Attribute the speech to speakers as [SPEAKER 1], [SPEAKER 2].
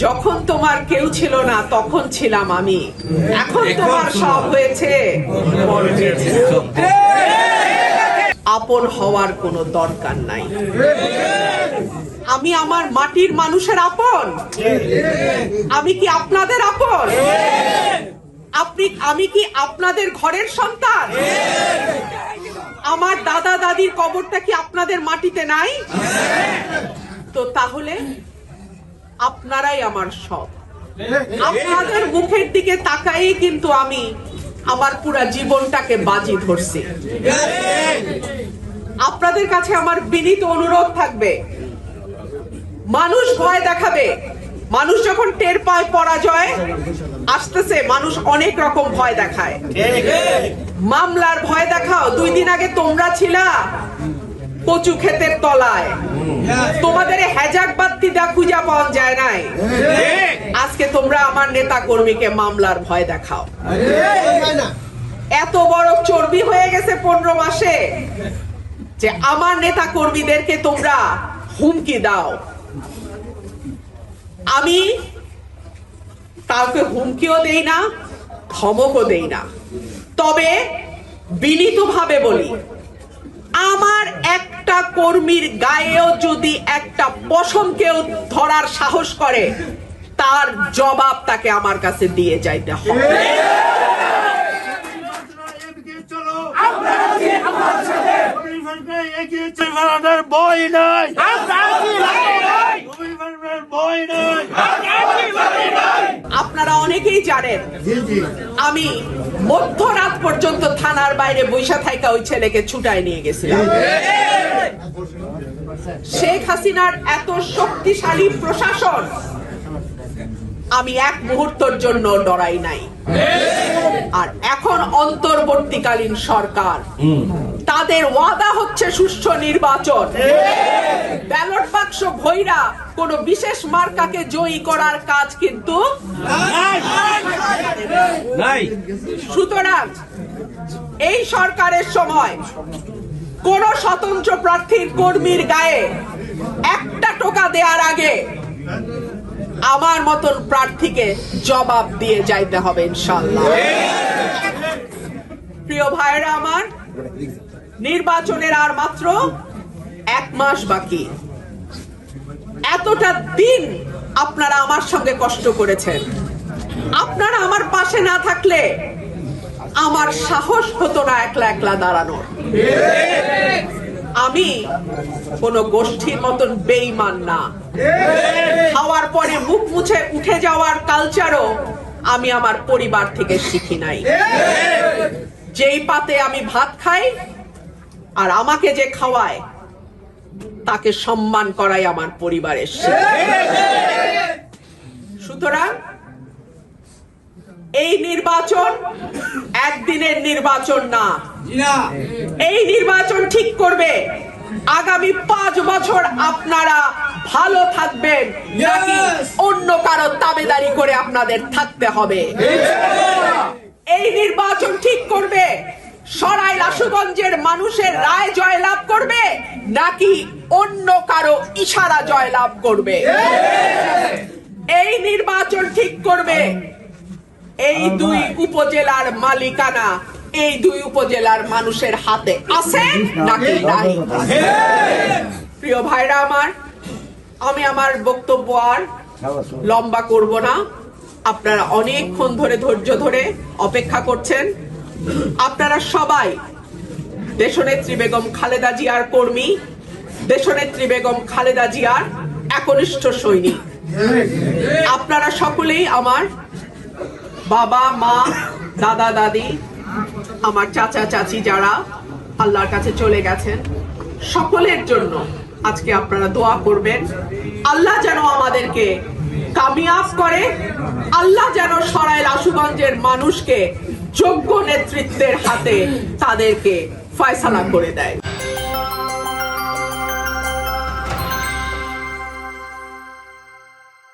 [SPEAKER 1] যখন তোমার কেউ ছিল না তখন ছিলাম আমি, এখন তোমার সব হয়েছে। আপন হওয়ার কোনো দরকার নাই। আমি আমার মাটির মানুষের আপন। আমি কি আপনাদের আপন? আমি কি আপনাদের ঘরের সন্তান? আমার দাদা দাদির কবরটা কি আপনাদের মাটিতে নাই? তো তাহলে আপনারাই আমার সব। আপনাদের মুখের দিকে তাকাই কিন্তু আমি আমার পুরা জীবনটাকে বাজি ধরছি। আপনাদের কাছে আমার বিনীত অনুরোধ থাকবে, মানুষ ভয় দেখাবে। মানুষ যখন টের পায় পরাজয় আসতেছে, মানুষ অনেক রকম ভয় দেখায়। মামলার ভয় দেখাও। 2 দিন আগে তোমরা ছিলা কচু ক্ষেতের তলায়, তোমাদের হেজাক বাত্তি দা খুঁজা পাওয়া যায় নাই। আজকে তোমরা আমার নেতা কর্মীকে মামলার ভয় দেখাও। এত বড় চর্বি হয়ে গেছে 15 মাসে যে আমার নেতা কর্মীদেরকে তোমরা হুমকি দাও। আমি কাউকে হুমকিও দেই না, ধমকও দেই না। তবে বিনীতভাবে বলি, আমার একটা কর্মীর গায়েও যদি একটা পশম কেউ ধরার সাহস করে, তার জবাব তাকে আমার কাছে দিয়ে যাইতে হবে। আপনারা অনেকেই জানেন আমি মধ্যরাত পর্যন্ত থানার বাইরে বৈশা থাইকা ওই ছেলেকে ছুটায় নিয়ে গেছিলাম। শেখ হাসিনার এত শক্তিশালী প্রশাসন, আমি এক মুহূর্তের জন্য ডরাই নাই। আর এখন অন্তর্বর্তীকালীন সরকার, তাদের ওয়াদা হচ্ছে সুষ্ঠু নির্বাচন। ব্যালট বাক্স ভৈরা কোন বিশেষ মার্কাকে জয়ী করার কাজ কিন্তু নাই। সুতরাং এই সরকারের সময় কোন স্বতন্ত্র প্রার্থীর কর্মীর গায়ে একটা টোকা দেওয়ার আগে আমার মতন প্রার্থীকে জবাব দিয়ে যাইতে হবে ইনশাআল্লাহ। প্রিয় ভাইরা আমার, নির্বাচনের আর মাত্র 1 মাস বাকি। এতটা দিন আপনারা আমার সঙ্গে কষ্ট করেছেন। আপনারা আমার পাশে না থাকলে আমার সাহস হতো না একলা একলা দাঁড়ানোর। আমি কোন গোষ্ঠীর মতন বেঈমান না। খাওয়ার পরে মুখ মুছে উঠে যাওয়ার কালচারও আমি আমার পরিবার থেকে শিখি নাই। যেই পাতে আমি ভাত খাই আর আমাকে যে খাওয়ায় তাকে সম্মান করাই আমার পরিবারের শিক্ষা। সুতরাং এই নির্বাচন একদিনের নির্বাচন না। এই নির্বাচন ঠিক করবে আগামী 5 বছর আপনারা ভালো থাকবেন নাকি অন্য কারো তাবেদারি করে আপনাদের থাকতে হবে। এই নির্বাচন ঠিক করবে সরাইল আশুগঞ্জের মানুষের রায় জয়লাভ করবে নাকি অন্য কারো ইশারা জয়লাভ করবে। এই নির্বাচন ঠিক করবে এই 2 উপজেলার মালিকানা এই 2 উপজেলার মানুষের হাতে আছে নাকি নাই। প্রিয় ভাইরা আমার, আমি আমার বক্তব্য আর লম্বা করব না। আপনারা অনেকক্ষণ ধরে ধৈর্য ধরে অপেক্ষা করছেন। আপনারা সবাই দেশনেত্রী বেগম খালেদা জিয়ার কর্মী, দেশনেত্রী বেগম খালেদা জিয়ার একনিষ্ঠ সৈনিক। আপনারা সকলেই আমার বাবা মা, দাদা দাদি, আমার চাচা চাচি যারা আল্লাহর কাছে চলে গেছেন, সকলের জন্য আজকে আপনারা দোয়া করবেন। আল্লাহ যেন আমাদেরকে কামিয়াব করে, আল্লাহ যেন সরাইল আশুগঞ্জের মানুষকে যোগ্য নেতৃত্বের হাতে তাদেরকে ফয়সালা করে দেয়।